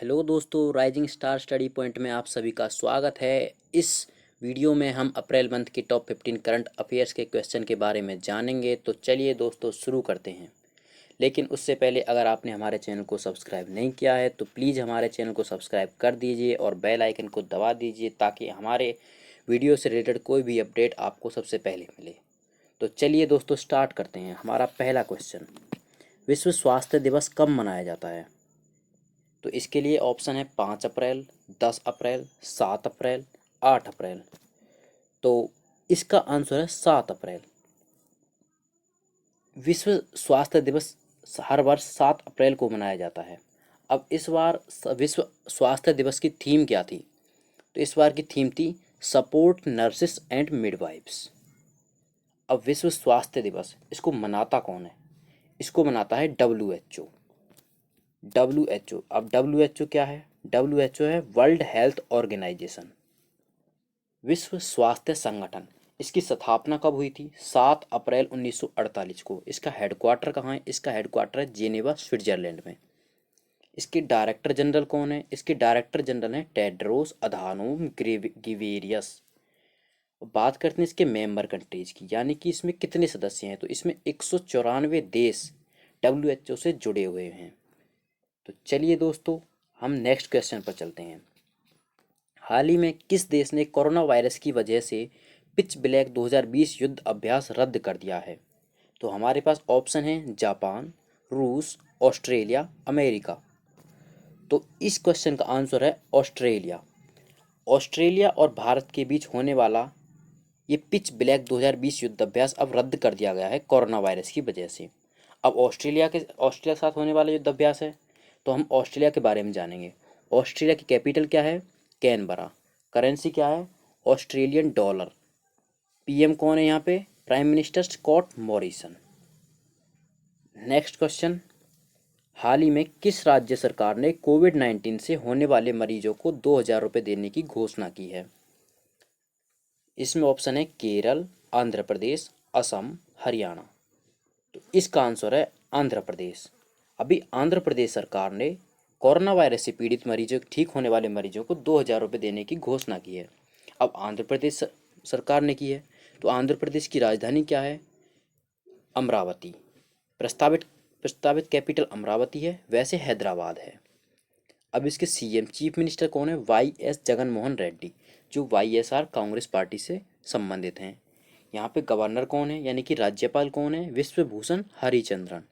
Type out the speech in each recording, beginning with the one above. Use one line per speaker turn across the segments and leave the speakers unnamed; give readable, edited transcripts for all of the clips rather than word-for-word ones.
Hello दोस्तों, rising star study point में आप सभी का स्वागत है। इस वीडियो में हम अप्रैल मंथ के टॉप 15 करंट अफेयर्स के क्वेश्चन के बारे में जानेंगे। तो चलिए दोस्तों शुरू करते हैं। लेकिन उससे पहले अगर आपने हमारे चैनल को सब्सक्राइब नहीं किया है तो प्लीज़ हमारे चैनल को सब्सक्राइब कर दीजिए और बेल आइकन को दबा दीजिए ताकि हमारे वीडियो से रिलेटेड कोई भी अपडेट आपको सबसे पहले मिले। तो चलिए दोस्तों स्टार्ट करते हैं। हमारा पहला क्वेश्चन, विश्व स्वास्थ्य दिवस कब मनाया जाता है? तो इसके लिए ऑप्शन है 5 अप्रैल, 10 अप्रैल, 7 अप्रैल, 8 अप्रैल। तो इसका आंसर है 7 अप्रैल। विश्व स्वास्थ्य दिवस हर वर्ष 7 अप्रैल को मनाया जाता है। अब इस बार विश्व स्वास्थ्य दिवस की थीम क्या थी? तो इस बार की थीम थी सपोर्ट नर्सिस एंड मिडवाइफ्स। अब विश्व स्वास्थ्य दिवस इसको मनाता कौन है? इसको मनाता है WHO। WHO, अब WHO क्या है? WHO है वर्ल्ड हेल्थ ऑर्गेनाइजेशन, विश्व स्वास्थ्य संगठन। इसकी स्थापना कब हुई थी? 7 अप्रैल 1948 को। इसका हेडक्वार्टर कहाँ है? इसका हेडक्वार्टर है जेनेवा, स्विट्जरलैंड में। इसके डायरेक्टर जनरल कौन है? इसके डायरेक्टर जनरल हैं टेड्रोस अधानोम गिवेरियस। बात करते हैं इसके मेंबर कंट्रीज की, यानी कि इसमें कितने सदस्य हैं। तो इसमें 194 देश WHO से जुड़े हुए हैं। तो चलिए दोस्तों हम नेक्स्ट क्वेश्चन पर चलते हैं। हाल ही में किस देश ने कोरोना वायरस की वजह से पिच ब्लैक 2020 युद्ध अभ्यास रद्द कर दिया है? तो हमारे पास ऑप्शन है जापान, रूस, ऑस्ट्रेलिया, अमेरिका। तो इस क्वेश्चन का आंसर है ऑस्ट्रेलिया। ऑस्ट्रेलिया और भारत के बीच होने वाला ये पिच ब्लैक 2020 युद्ध अभ्यास अब रद्द कर दिया गया है कोरोना वायरस की वजह से। अब ऑस्ट्रेलिया के साथ होने वाला युद्ध अभ्यास है, तो हम ऑस्ट्रेलिया के बारे में जानेंगे। ऑस्ट्रेलिया की कैपिटल क्या है? कैनबरा। करेंसी क्या है? Australian dollar. PM कौन है यहाँ पे? Prime minister Scott Morrison. Next question, हाल ही में किस राज्य सरकार ने कोविड-19 से होने वाले मरीजों को 2,000 रुपये देने की घोषणा की है? इसमें ऑप्शन है केरल, आंध्र प्रदेश, असम, हरियाणा। तो इसका आंसर है आंध्र प्रदेश। अभी आंध्र प्रदेश सरकार ने कोरोना वायरस से पीड़ित मरीजों, ठीक होने वाले मरीजों को 2,000 रुपये देने की घोषणा की है। अब आंध्र प्रदेश सरकार ने की है, तो आंध्र प्रदेश की राजधानी क्या है? अमरावती। प्रस्तावित प्रस्तावित कैपिटल अमरावती है, वैसे हैदराबाद है। अब इसके CM चीफ मिनिस्टर कौन है? YS जगनमोहन रेड्डी, जो YSR कांग्रेस पार्टी से संबंधित हैं। यहाँ पे गवर्नर कौन है, यानी कि राज्यपाल कौन है? विश्वभूषण हरिचंद्रन।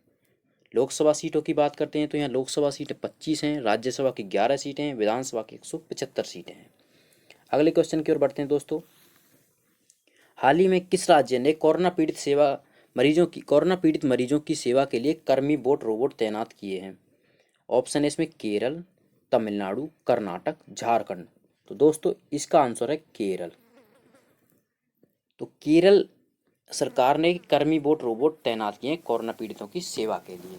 लोकसभा सीटों की बात करते हैं तो यहाँ लोकसभा सीटें 25 हैं, राज्यसभा की 11 सीटें हैं, विधानसभा की 175 सीटें हैं। अगले क्वेश्चन की ओर बढ़ते हैं दोस्तों। हाल ही में किस राज्य ने कोरोना पीड़ित मरीजों की सेवा के लिए कर्मी बोट रोबोट तैनात किए हैं? ऑप्शन है इसमें केरल, तमिलनाडु, कर्नाटक, झारखंड। तो दोस्तों इसका आंसर है केरल। तो केरल सरकार ने कर्मी बोट रोबोट तैनात किए हैं कोरोना पीड़ितों की सेवा के लिए।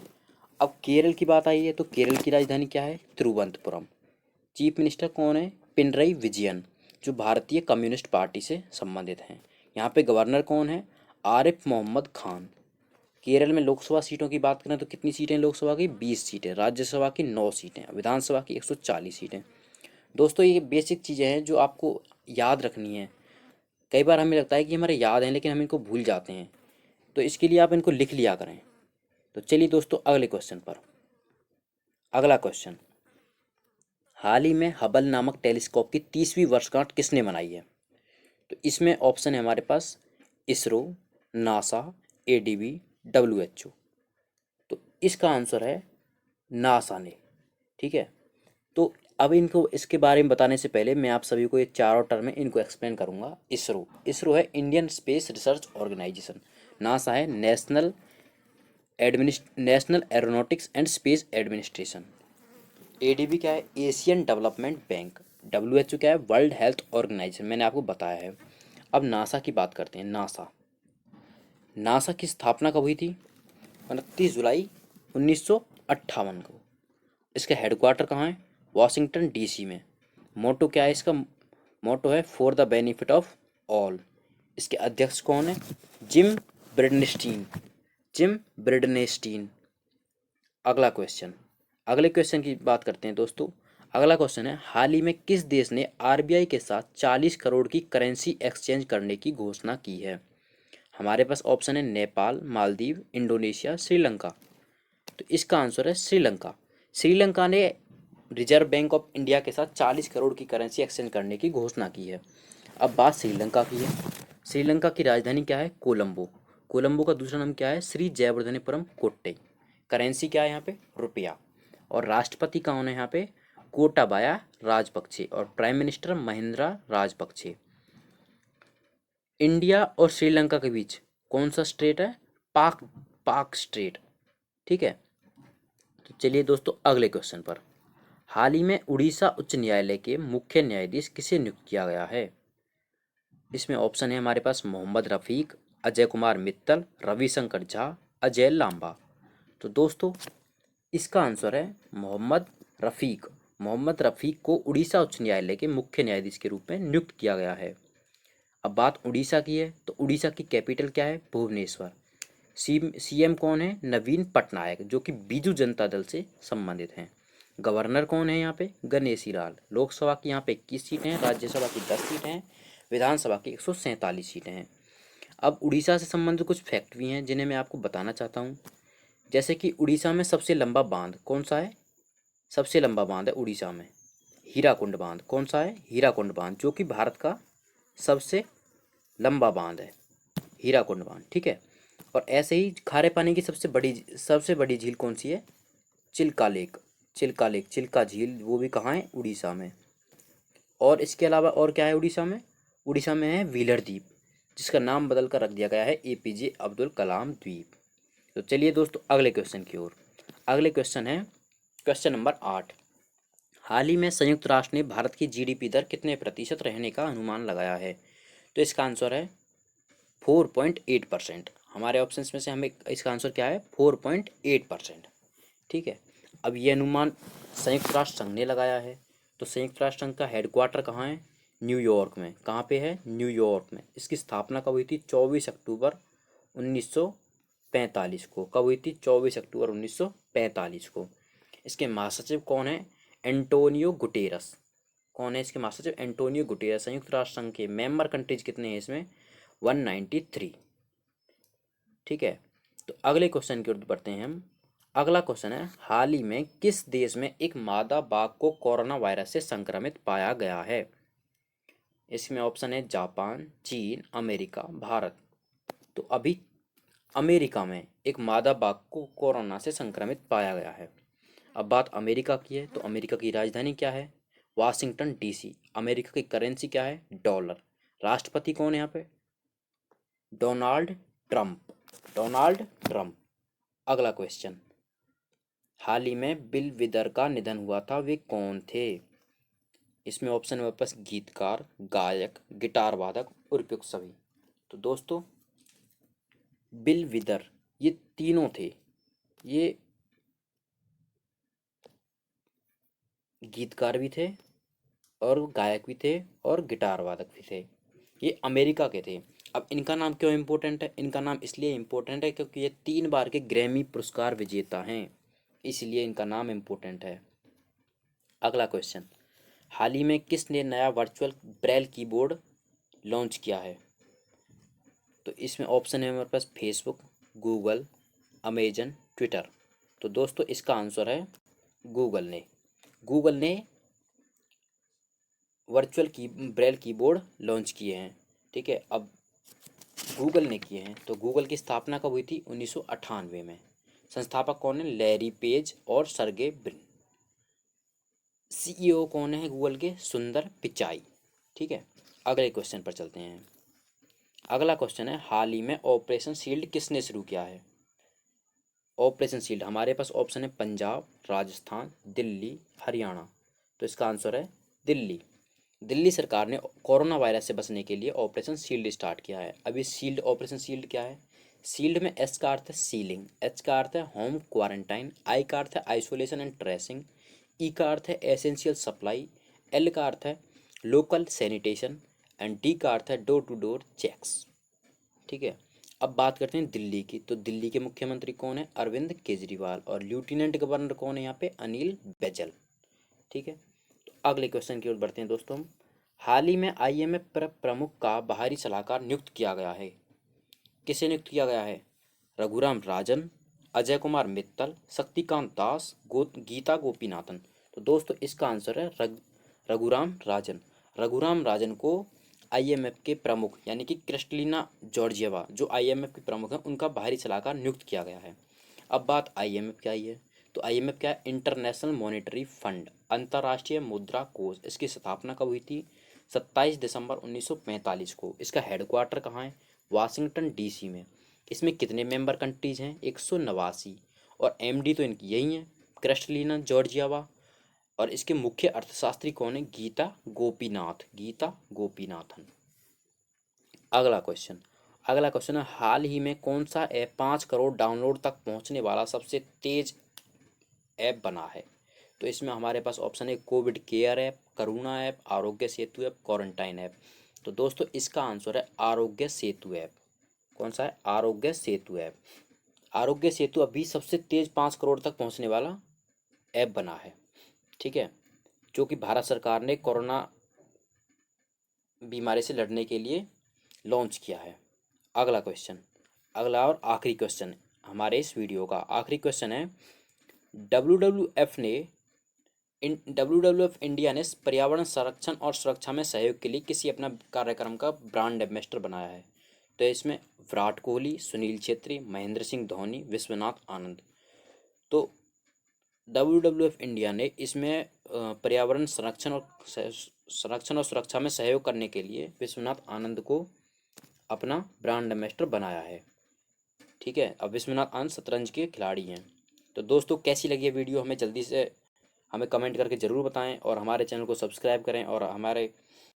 अब केरल की बात आई है तो केरल की राजधानी क्या है? तिरुवनंतपुरम। चीफ मिनिस्टर कौन है? पिनरई विजयन, जो भारतीय कम्युनिस्ट पार्टी से संबंधित हैं। यहाँ पे गवर्नर कौन है? आरिफ मोहम्मद खान। केरल में लोकसभा सीटों की बात करें तो कितनी सीटें लोकसभा की? 20 सीटें, राज्यसभा की 9 सीटें, विधानसभा की 140 सीटें। दोस्तों ये बेसिक चीज़ें हैं जो आपको याद रखनी है। कई बार हमें लगता है कि हमारे याद हैं लेकिन हम इनको भूल जाते हैं, तो इसके लिए आप इनको लिख लिया करें। तो चलिए दोस्तों अगले क्वेश्चन पर। अगला क्वेश्चन, हाल ही में हबल नामक टेलीस्कोप की 30वीं वर्षगांठ किसने मनाई है? तो इसमें ऑप्शन है हमारे पास इसरो, नासा, ADB, WHO। तो इसका आंसर है नासा ने। ठीक है, तो अब इनको इसके बारे में बताने से पहले मैं आप सभी को ये चारों टर्म है इनको एक्सप्लेन करूंगा। इसरो है Indian space research organisation. NASA है national aeronautics and space administration. ADB क्या है? Asian development bank. WHO क्या है? वर्ल्ड हेल्थ ऑर्गेनाइजेशन, मैंने आपको बताया है। अब नासा की बात करते हैं। नासा की स्थापना कब हुई थी? 29 जुलाई 1958 को। इसका हेडक्वार्टर कहाँ है? वॉशिंगटन DC में। मोटो क्या है इसका? मोटो है for the benefit of all. इसके अध्यक्ष कौन है? जिम ब्रिडनेस्टीन। अगले क्वेश्चन की बात करते हैं दोस्तों। अगला क्वेश्चन है, हाल ही में किस देश ने आरबीआई के साथ 40 करोड़ की करेंसी एक्सचेंज करने की घोषणा की है? हमारे पास ऑप्शन है नेपाल, मालदीव, इंडोनेशिया, श्रीलंका। तो इसका आंसर है श्रीलंका। श्रीलंका ने रिजर्व बैंक ऑफ इंडिया के साथ 40 करोड़ की करेंसी एक्सचेंज करने की घोषणा की है। अब बात श्रीलंका की है। श्रीलंका की राजधानी क्या है? कोलंबो। कोलंबो का दूसरा नाम क्या है? श्री जयवर्धनेपुरम कोट्टे। करेंसी क्या है यहाँ पे? रुपया। और राष्ट्रपति कौन है यहाँ पे? गोटाबाया राजपक्षे। और prime minister Mahindra Rajapaksa. India और श्रीलंका के बीच कौन सा स्ट्रेट है? पाक पाक स्ट्रेट। ठीक है। तो चलिए दोस्तों अगले क्वेश्चन पर। हाल ही में उड़ीसा उच्च न्यायालय के मुख्य न्यायाधीश किसे नियुक्त किया गया है? इसमें ऑप्शन है हमारे पास मोहम्मद रफ़ीक, अजय कुमार मित्तल, रविशंकर झा, अजय लांबा। तो दोस्तों इसका आंसर है मोहम्मद रफ़ीक। मोहम्मद रफ़ीक को उड़ीसा उच्च न्यायालय के मुख्य न्यायाधीश के रूप में नियुक्त किया गया है। अब बात उड़ीसा की है, तो उड़ीसा की कैपिटल क्या है? भुवनेश्वर। सीएम कौन है? नवीन पटनायक, जो कि बीजू जनता दल से संबंधित हैं। गवर्नर कौन है यहाँ पे? गणेशी लाल। लोकसभा की यहाँ पे 21 सीटें हैं, राज्यसभा की 10 सीटें हैं, विधानसभा की 147 सीटें हैं। अब उड़ीसा से संबंधित कुछ फैक्ट भी हैं जिन्हें मैं आपको बताना चाहता हूँ। जैसे कि उड़ीसा में सबसे लंबा बांध कौन सा है? सबसे लंबा बांध है उड़ीसा में हीराकुंड बांध। कौन सा है? हीराकुंड बांध, जो कि भारत का सबसे लंबा बांध है, हीराकुंड बांध। ठीक है। और ऐसे ही खारे पानी की सबसे बड़ी झील कौन सी है? चिल्का लेक। चिल्का लेक, चिल्का झील, वो भी कहाँ है? उड़ीसा में। और इसके अलावा और क्या है उड़ीसा में? उड़ीसा में है व्हीलर द्वीप, जिसका नाम बदल कर रख दिया गया है एपीजे अब्दुल कलाम द्वीप। तो चलिए दोस्तों अगले क्वेश्चन की ओर। अगले क्वेश्चन है क्वेश्चन नंबर 8। हाल ही में संयुक्त राष्ट्र ने भारत की जीडीपी दर कितने प्रतिशत रहने का अनुमान लगाया है? तो इसका आंसर है 4.8%। हमारे ऑप्शंस में से हमें इसका आंसर क्या है? 4.8%। ठीक है। अब ये अनुमान संयुक्त राष्ट्र संघ ने लगाया है। तो संयुक्त राष्ट्र संघ का हेडक्वार्टर कहाँ है? न्यूयॉर्क में। कहाँ पे है? न्यूयॉर्क में। इसकी स्थापना कब हुई थी? 24 अक्टूबर 1945 को। कब हुई थी? 24 अक्टूबर 1945 को। इसके महासचिव कौन है? Antonio Guterres. कौन है इसके महासचिव? Antonio Guterres. संयुक्त राष्ट्र संघ के मेंबर कंट्रीज कितने हैं इसमें? 193। ठीक है। तो अगले क्वेश्चन की ओर बढ़ते हैं हम। अगला क्वेश्चन है, हाल ही में किस देश में एक मादा बाघ को कोरोना वायरस से संक्रमित पाया गया है? इसमें ऑप्शन है जापान, चीन, अमेरिका, भारत। तो अभी अमेरिका में एक मादा बाघ को कोरोना से संक्रमित पाया गया है। अब बात अमेरिका की है, तो अमेरिका की राजधानी क्या है? Washington DC. अमेरिका की करेंसी क्या है? डॉलर। राष्ट्रपति कौन है यहाँ पे? Donald Trump. Donald Trump. अगला क्वेश्चन, हाल ही में बिल विदर का निधन हुआ था, वे कौन थे? इसमें ऑप्शन है वापस गीतकार, गायक, गिटार वादक, उपयुक्त सभी। तो दोस्तों बिल विदर ये तीनों थे। ये गीतकार भी थे और गायक भी थे और गिटार वादक भी थे। ये अमेरिका के थे। अब इनका नाम क्यों इम्पोर्टेंट है? इनका नाम इसलिए इम्पोर्टेंट है क्योंकि ये 3 बार के ग्रैमी पुरस्कार विजेता हैं, इसलिए इनका नाम इम्पोर्टेंट है। अगला क्वेश्चन, हाल ही में किसने नया वर्चुअल ब्रेल कीबोर्ड लॉन्च किया है? तो इसमें ऑप्शन है हमारे पास फेसबुक, गूगल, अमेजन, ट्विटर। तो दोस्तों इसका आंसर है गूगल ने। गूगल ने वर्चुअल की ब्रेल कीबोर्ड लॉन्च किए हैं। ठीक है। अब गूगल ने किए हैं, तो गूगल की स्थापना कब हुई थी? 1998 में। संस्थापक कौन है? लैरी पेज और सर्गे ब्रिन। सीईओ कौन है गूगल के? सुंदर पिचाई। ठीक है। अगले क्वेश्चन पर चलते हैं। अगला क्वेश्चन है, हाल ही में ऑपरेशन शील्ड किसने शुरू किया है? ऑपरेशन शील्ड हमारे पास ऑप्शन है पंजाब, राजस्थान, दिल्ली, हरियाणा। तो इसका आंसर है दिल्ली। दिल्ली सरकार ने कोरोना वायरस से बचने के लिए ऑपरेशन शील्ड स्टार्ट किया है। अभी शील्ड, ऑपरेशन शील्ड क्या है? शील्ड में एस का अर्थ है सीलिंग, एच का अर्थ है होम क्वारंटाइन, आई का अर्थ है आइसोलेशन एंड ट्रेसिंग, ई का अर्थ है एसेंशियल सप्लाई, एल का अर्थ है लोकल सैनिटेशन एंड डी का अर्थ है डोर टू डोर चेक्स। ठीक है। अब बात करते हैं दिल्ली की। तो दिल्ली के मुख्यमंत्री कौन है? अरविंद केजरीवाल। और लेफ्टिनेंट गवर्नर कौन है यहाँ पे? अनिल बैजल। ठीक है। अगले क्वेश्चन की ओर बढ़ते हैं दोस्तों। हाल ही में IMF प्रमुख का बाहरी सलाहकार नियुक्त किया गया है। किसे नियुक्त किया गया है? रघुराम राजन, अजय कुमार मित्तल, शक्तिकांत दास, गीता गोपीनाथन। तो दोस्तों इसका आंसर है रघुराम राजन। रघुराम राजन को IMF के प्रमुख यानी कि क्रिस्टलिना जॉर्जिएवा जो IMF के प्रमुख हैं उनका बाहरी सलाहकार नियुक्त किया गया है। अब बात IMF क्या ही है, तो IMF क्या है? इंटरनेशनल मॉनेटरी फंड, अंतर्राष्ट्रीय मुद्रा कोष। इसकी स्थापना कब हुई थी? 27 दिसंबर 1945 को। इसका हेडक्वार्टर कहाँ है? वाशिंगटन DC में। इसमें कितने मेंबर कंट्रीज हैं? 189। और MD तो इनकी यही है, क्रिस्टलिना जॉर्जियावा। और इसके मुख्य अर्थशास्त्री कौन है? गीता गोपीनाथ, गीता गोपीनाथन। अगला क्वेश्चन है, हाल ही में कौन सा ऐप 5 करोड़ डाउनलोड तक पहुंचने वाला सबसे तेज ऐप बना है? तो इसमें हमारे पास ऑप्शन है कोविड केयर ऐप, करुणा app, Aarogya Setu app, quarantine app. तो दोस्तों इसका आंसर है आरोग्य सेतु ऐप। कौन सा है? आरोग्य सेतु ऐप। आरोग्य सेतु अभी सबसे तेज 5 करोड़ तक पहुंचने वाला ऐप बना है, ठीक है, जो कि भारत सरकार ने कोरोना बीमारी से लड़ने के लिए लॉन्च किया है। अगला और आखिरी क्वेश्चन हमारे इस वीडियो का आखिरी क्वेश्चन है, WWF इंडिया ने पर्यावरण संरक्षण और सुरक्षा में सहयोग के लिए किसी अपना कार्यक्रम का ब्रांड एम्बेसडर बनाया है? तो इसमें विराट कोहली, सुनील छेत्री, महेंद्र सिंह धोनी, विश्वनाथ आनंद। तो WWF इंडिया ने इसमें पर्यावरण संरक्षण और सुरक्षा में सहयोग करने के लिए विश्वनाथ आनंद को अपना ब्रांड एम्बेसडर बनाया है, ठीक है। अब विश्वनाथ आनंद शतरंज के खिलाड़ी हैं। तो दोस्तों कैसी लगी है वीडियो हमें जल्दी से हमें कमेंट करके ज़रूर बताएं और हमारे चैनल को सब्सक्राइब करें और हमारे